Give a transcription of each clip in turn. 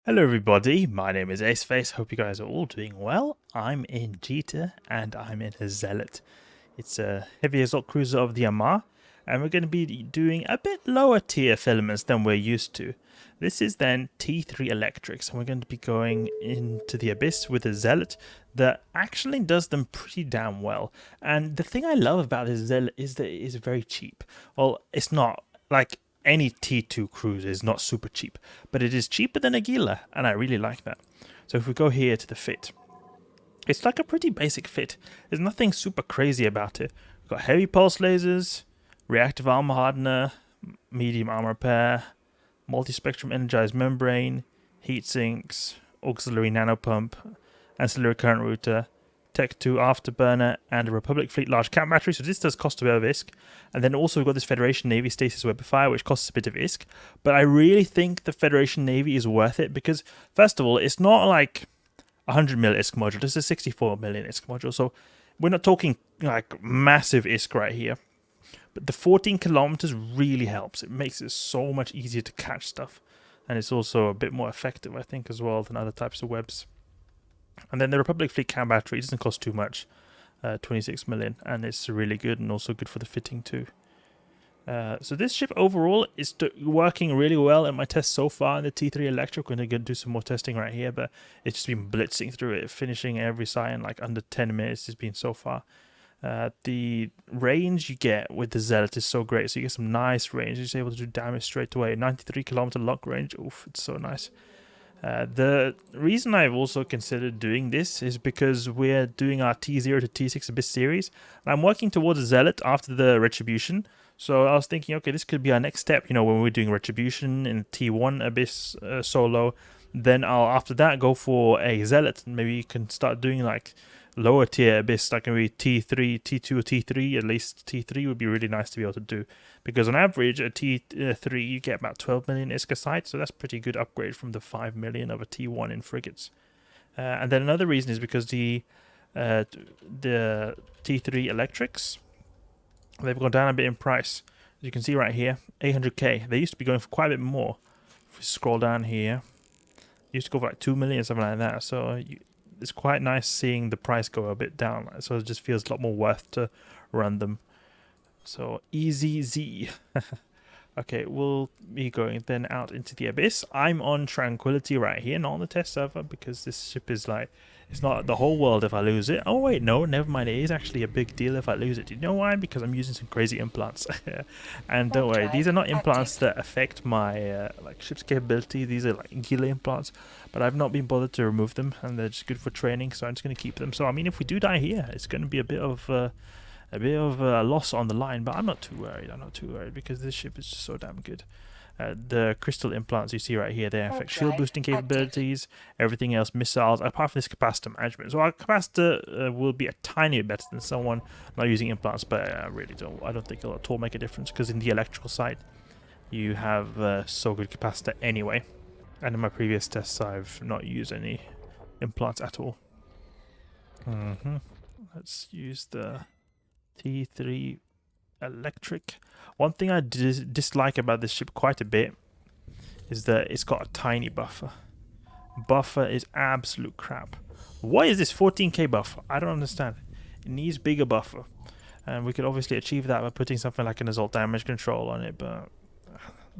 Hello everybody, my name is Aceface, hope you guys are all doing well. I'm in Jita and I'm in a Zealot. It's a heavy assault cruiser of the Amar, and we're going to be doing a bit lower tier filaments than we're used to. This is then T3 Electrics, and we're going to be going into the Abyss with a Zealot that actually does them pretty damn well. And the thing I love about this Zealot is that it is very cheap. Well, it's not like any T2 cruiser is not super cheap, but it is cheaper than a Gila, and I really like that. So if we go here to the fit, it's like a pretty basic fit. There's nothing super crazy about it. We've got heavy pulse lasers, reactive armor hardener, medium armor repair, multispectrum energized membrane, heat sinks, auxiliary nano pump, ancillary current router, Tech 2 Afterburner, and a Republic Fleet large cap battery, so this does cost a bit of ISK. And then also we've got this Federation Navy Stasis Webifier, which costs a bit of ISK. But I really think the Federation Navy is worth it because, first of all, it's not like 100 mil ISK module. This is a 64 million ISK module, so we're not talking like massive ISK right here. But the 14 kilometers really helps. It makes it so much easier to catch stuff. And it's also a bit more effective, I think, as well than other types of webs. And then the Republic Fleet Cam battery doesn't cost too much, 26 million, and it's really good and also good for the fitting too. So this ship overall is working really well in my tests so far in the T3 Electric. We're going to do some more testing right here, but it's just been blitzing through it, finishing every site in like under 10 minutes has been so far. The range you get with the Zealot is so great, so you get some nice range. You're just able to do damage straight away. 93 kilometer lock range, oof, it's so nice. The reason I've also considered doing this is because we're doing our T0 to T6 Abyss series, and I'm working towards a Zealot after the Retribution. So I was thinking, okay, this could be our next step, you know, when we're doing Retribution in T1 Abyss solo, then I'll after that go for a Zealot, and maybe you can start doing like lower tier Abyss, like maybe T3, T2 or T3, at least T3 would be really nice to be able to do. Because on average, a T3, you get about 12 million ISK sight, so that's pretty good upgrade from the 5 million of a T1 in frigates. And then another reason is because the T3 electrics, they've gone down a bit in price. As you can see right here, 800k. They used to be going for quite a bit more. If we scroll down here, used to go for like 2 million, something like that. So it's quite nice seeing the price go a bit down. So it just feels a lot more worth to run them. So easy Z. Okay, we'll be going then out into the Abyss. I'm on Tranquility right here, not on the test server, because this ship is like, it's not the whole world if I lose it. Oh wait, no, never mind. It is actually a big deal if I lose it. Do you know why? Because I'm using some crazy implants. And don't worry, these are not implants that affect my like ship's capability. These are like Gila implants, but I've not been bothered to remove them, and they're just good for training, so I'm just going to keep them. So I mean, if we do die here, it's going to be a bit of a loss on the line, but I'm not too worried. I'm not too worried because this ship is just so damn good. The crystal implants you see right here, they affect shield boosting capabilities, everything else, missiles, apart from this capacitor management. So our capacitor will be a tiny bit better than someone not using implants, but I don't think it'll at all make a difference, because in the electrical side, you have so good capacitor anyway. And in my previous tests, I've not used any implants at all. Let's use the T3 Electric. One thing I dislike about this ship quite a bit is that it's got a tiny buffer. Buffer is absolute crap. What is this 14k buffer? I don't understand. It needs bigger buffer. And we could obviously achieve that by putting something like an assault damage control on it, but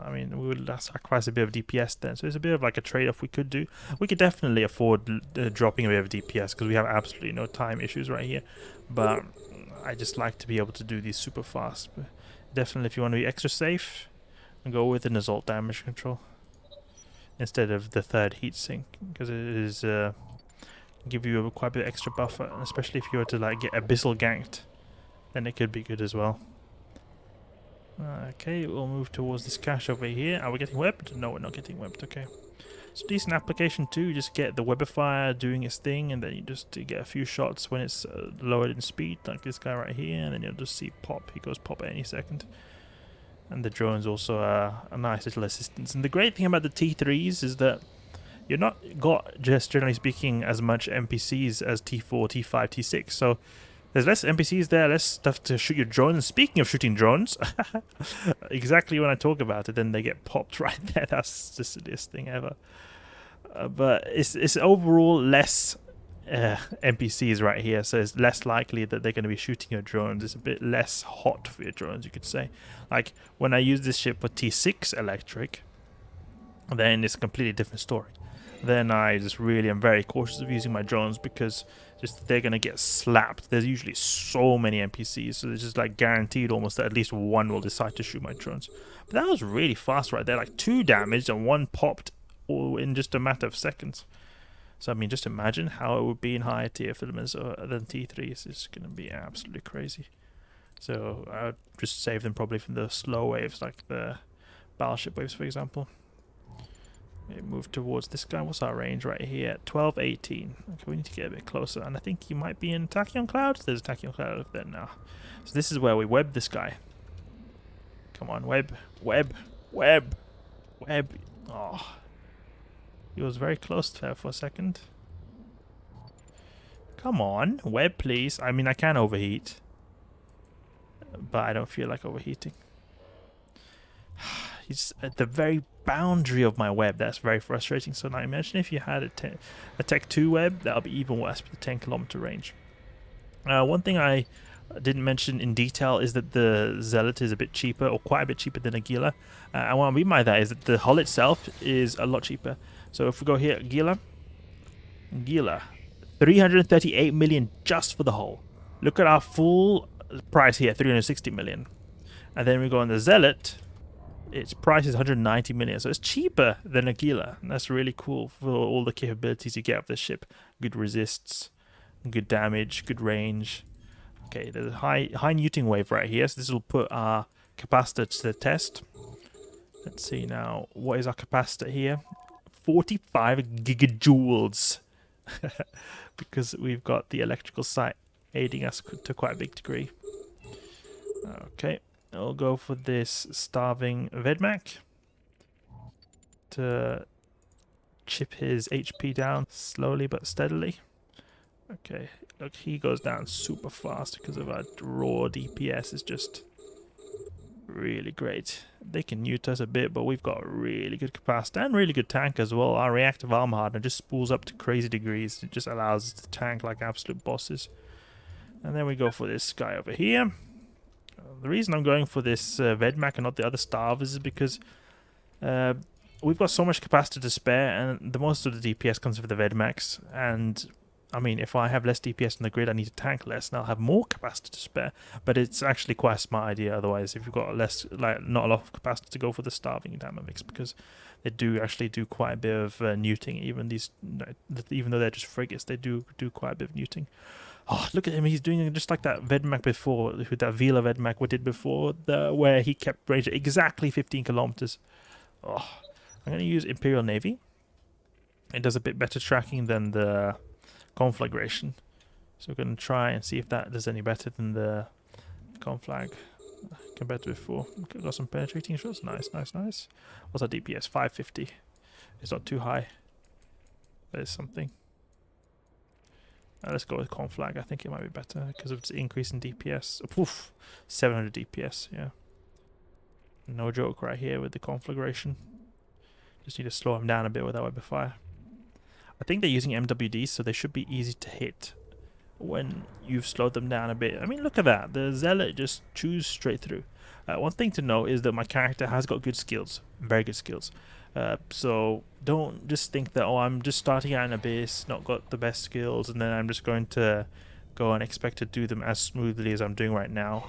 I mean, we would sacrifice a bit of DPS then. So it's a bit of like a trade-off we could do. We could definitely afford dropping a bit of DPS because we have absolutely no time issues right here. But I just like to be able to do these super fast. But definitely, if you want to be extra safe, go with an assault damage control instead of the third heatsink, because it is give you quite a bit extra buffer, and especially if you were to like get abyssal ganked, then it could be good as well. Okay, we'll move towards this cache over here. Are we getting webbed? No, we're not getting webbed. Okay. It's a decent application too. You just get the Webifier doing its thing, and then you just get a few shots when it's lowered in speed, like this guy right here, and then you'll just see pop. He goes pop at any second. And the drone's also a nice little assistance. And the great thing about the T3s is that you're not got, just generally speaking, as much NPCs as T4, T5, T6. So there's less NPCs there, less stuff to shoot your drones. And speaking of shooting drones, exactly when I talk about it, then they get popped right there. That's the silliest thing ever. But it's overall less NPCs right here, so it's less likely that they're going to be shooting your drones. It's a bit less hot for your drones, you could say. Like when I use this ship for T6 electric, then it's a completely different story. Then I just really am very cautious of using my drones because just they're going to get slapped. There's usually so many NPCs, so it's just like guaranteed almost that at least one will decide to shoot my drones. But that was really fast right there, like 2 damaged and 1 popped all in just a matter of seconds. So I mean, just imagine how it would be in higher tier filaments than T3s. It's going to be absolutely crazy. So I would just save them probably from the slow waves, like the battleship waves, for example. Move towards this guy. What's our range right here? 12, 18. Okay, we need to get a bit closer. And I think he might be in Tachyon Cloud. There's a Tachyon Cloud up there now. So this is where we web this guy. Come on, web, web, web, web. Oh, he was very close there for a second. Come on, web, please. I mean, I can overheat, but I don't feel like overheating. He's at the very boundary of my web. That's very frustrating. So now imagine if you had a Tech 2 web, that would be even worse with the 10 kilometer range. One thing I didn't mention in detail is that the Zealot is a bit cheaper, or quite a bit cheaper than a Gila. And what I mean by that is that the hull itself is a lot cheaper. So if we go here, Gila, 338 million just for the hull. Look at our full price here, 360 million. And then we go on the Zealot. Its price is 190 million, so it's cheaper than a Gila, and that's really cool for all the capabilities you get of this ship. Good resists, good damage, good range. Okay, there's a high Newton wave right here, so this will put our capacitor to the test. Let's see now, what is our capacitor here? 45 gigajoules, because we've got the electrical site aiding us to quite a big degree. Okay. I'll go for this starving Vedmak to chip his HP down slowly but steadily. Okay, look, he goes down super fast because of our raw DPS is just really great. They can newt us a bit, but we've got really good capacity and really good tank as well. Our reactive armor hardener just spools up to crazy degrees. It just allows us to tank like absolute bosses. And then we go for this guy over here. The reason I'm going for this Vedmak and not the other starvers is because we've got so much capacity to spare, and the most of the DPS comes from the Vedmaks. And I mean, if I have less DPS on the grid, I need to tank less, and I'll have more capacity to spare. But it's actually quite a smart idea. Otherwise, if you've got less, like not a lot of capacity, to go for the starving dynamics, because they do actually do quite a bit of neuting. Even though they're just frigates, they do quite a bit of neuting. Oh, look at him. He's doing just like that Vedmak before, with that Vila Vedmak we did before, where he kept range at exactly 15 kilometers. Oh, I'm going to use Imperial Navy. It does a bit better tracking than the Conflagration. So we're going to try and see if that does any better than the Conflag compared to before. Okay, got some penetrating shots. Nice, nice, nice. What's our DPS? 550. It's not too high. There's something. Let's go with Conflag. I think it might be better because of its increase in DPS. Oof, 700 DPS, yeah. No joke right here with the Conflagration. Just need to slow him down a bit with that Webifier. I think they're using MWDs, so they should be easy to hit when you've slowed them down a bit. I mean, look at that. The Zealot just chews straight through. One thing to note is that my character has got good skills. Very good skills. So don't just think that, oh, I'm just starting out in Abyss, not got the best skills, and then I'm just going to go and expect to do them as smoothly as I'm doing right now.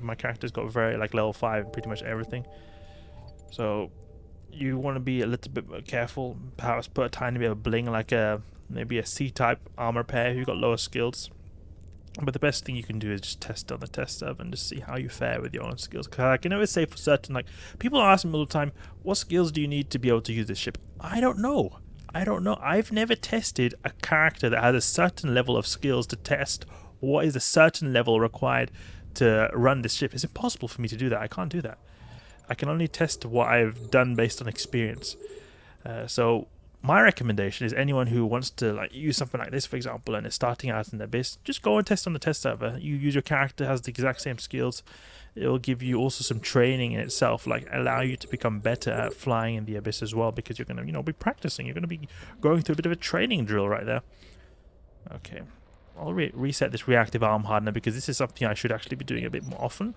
My character's got very level 5 in pretty much everything. So you want to be a little bit careful. Perhaps put a tiny bit of bling, like maybe a C-type armor pair if you've got lower skills. But the best thing you can do is just test on the test server and just see how you fare with your own skills. Because I can never say for certain, people ask me all the time, what skills do you need to be able to use this ship? I don't know. I've never tested a character that has a certain level of skills to test what is a certain level required to run this ship. It's impossible for me to do that. I can't do that. I can only test what I've done based on experience. So my recommendation is anyone who wants to like use something like this, for example, and is starting out in the Abyss, just go and test on the test server. You use your character, has the exact same skills. It will give you also some training in itself, like allow you to become better at flying in the Abyss as well, because you're going to, you know, be practicing. You're going to be going through a bit of a training drill right there. Okay, I'll reset this reactive arm hardener, because this is something I should actually be doing a bit more often.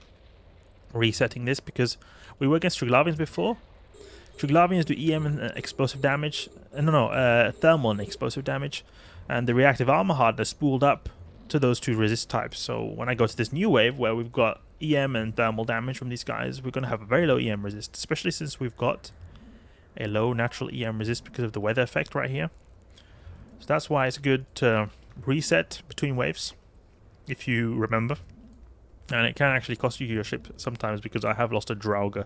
Resetting this because we were against Triglavians before. Triglavians do EM and explosive damage. Thermal and explosive damage. And the reactive armor hardener spooled up to those two resist types. So when I go to this new wave where we've got EM and thermal damage from these guys, we're going to have a very low EM resist, especially since we've got a low natural EM resist because of the weather effect right here. So that's why it's good to reset between waves, if you remember. And it can actually cost you your ship sometimes, because I have lost a Draugr.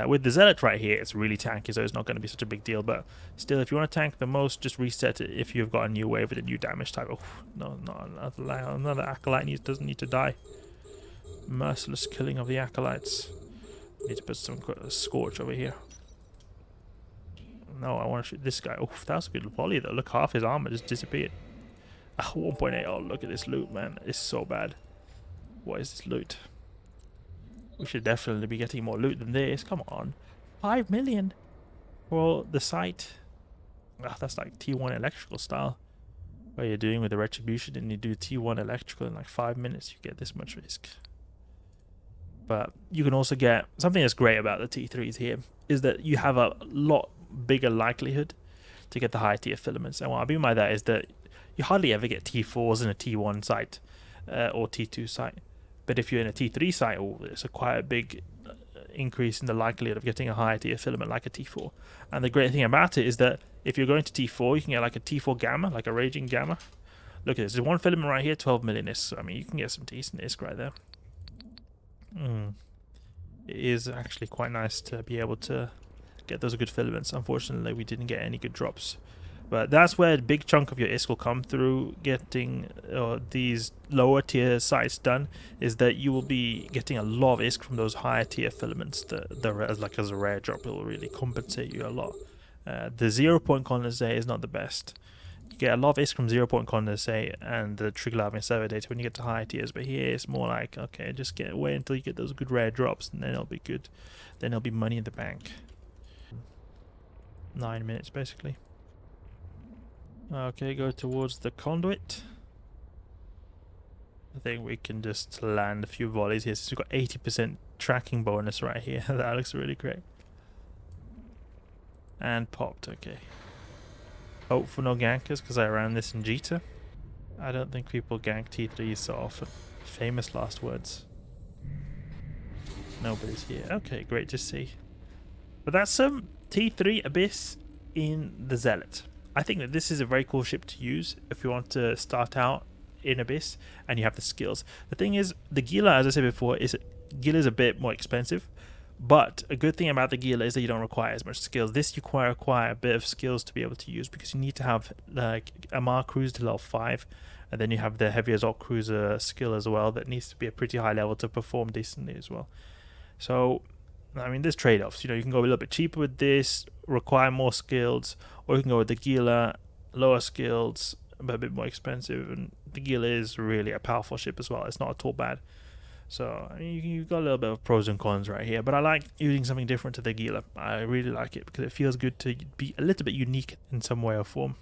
With the Zealot right here, it's really tanky, so it's not going to be such a big deal. But still, if you want to tank the most, just reset it if you've got a new wave with a new damage type. Oh, no, not another Acolyte doesn't need to die. Merciless killing of the Acolytes. Need to put some Scorch over here. No, I want to shoot this guy. Oh, that was a good volley, though. Look, half his armor just disappeared. 1.8. Oh, look at this loot, man. It's so bad. What is this loot? We should definitely be getting more loot than this. Come on. 5 million for the site. That's like T1 electrical style. What you're doing with the retribution, and you do T1 electrical in like 5 minutes, you get this much risk. But you can also get something that's great about the T3s here is that you have a lot bigger likelihood to get the high tier filaments. And what I mean by that is that you hardly ever get T4s in a T1 site or T2 site. But if you're in a T3 site, there's quite a big increase in the likelihood of getting a higher tier filament like a T4. And the great thing about it is that if you're going to T4, you can get like a T4 gamma, like a raging gamma. Look at this. There's one filament right here, 12 million ISK. I mean, you can get some decent ISK right there. It is actually quite nice to be able to get those good filaments. Unfortunately, we didn't get any good drops. But that's where a big chunk of your ISK will come through getting these lower tier sites done, is that you will be getting a lot of ISK from those higher tier filaments. As a rare drop, it will really compensate you a lot. The 0 point condensate is not the best. You get a lot of ISK from 0 point condensate and the Triglavian server data when you get to higher tiers, but here it's more like, okay, just wait until you get those good rare drops, and then it'll be good. Then it'll be money in the bank. 9 minutes basically. Okay, go towards the conduit. I think we can just land a few volleys here since we've got 80% tracking bonus right here. That looks really great. And popped, okay. Hope for no gankers because I ran this in Jita. I don't think people gank T3s so often. Famous last words. Nobody's here. Okay, great to see. But that's some T3 Abyss in the Zealot. I think that this is a very cool ship to use if you want to start out in Abyss and you have the skills. The thing is, the Gila, as I said before, Gila is a bit more expensive, but a good thing about the Gila is that you don't require as much skills. This you require a bit of skills to be able to use, because you need to have like a Mar cruiser to level 5, and then you have the heavy assault cruiser skill as well that needs to be a pretty high level to perform decently as well. So I mean, there's trade-offs. You know, you can go a little bit cheaper with this, require more skills, or you can go with the Gila, lower skills, but a bit more expensive. And the Gila is really a powerful ship as well. It's not at all bad. So I mean, you've got a little bit of pros and cons right here. But I like using something different to the Gila. I really like it because it feels good to be a little bit unique in some way or form.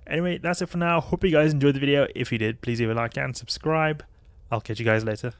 Anyway, that's it for now. Hope you guys enjoyed the video. If you did, please leave a like and subscribe. I'll catch you guys later.